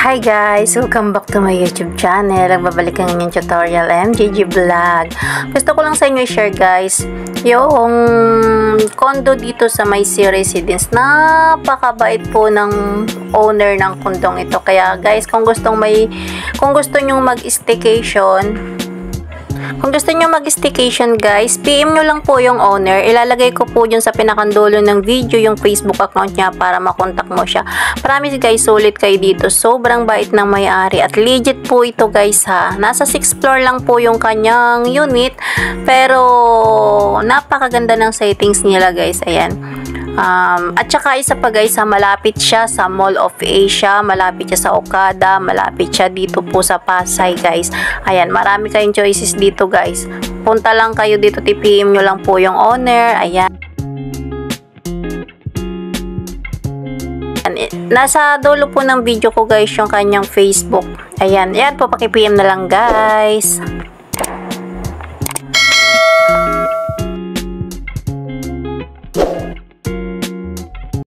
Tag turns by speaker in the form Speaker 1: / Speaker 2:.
Speaker 1: Hi guys! Welcome back to my YouTube channel. Nagbabalik ang inyong tutorial MJG Vlog. Gusto ko lang sa inyo i-share guys yung condo dito sa May Sea Residence. Napakabait po ng owner ng kondong ito. Kaya guys, kung gusto nyong mag-staycation, guys, PM nyo lang po yung owner. Ilalagay ko po dyan sa pinakandulo ng video yung Facebook account niya para makontak mo siya. Promise guys, sulit kayo dito. Sobrang bait ng may-ari at legit po ito guys ha. Nasa 6th floor lang po yung kanyang unit, pero napakaganda ng settings nila guys. Ayan. At saka isa pa guys, malapit siya sa Mall of Asia, malapit siya sa Okada, malapit siya dito po sa Pasay guys. Ayan, marami kayong choices dito guys. Punta lang kayo dito, TPM nyo lang po yung owner. Ayan. Nasa dulo po ng video ko guys yung kanyang Facebook. Ayan, yan po, paki-PM na lang guys.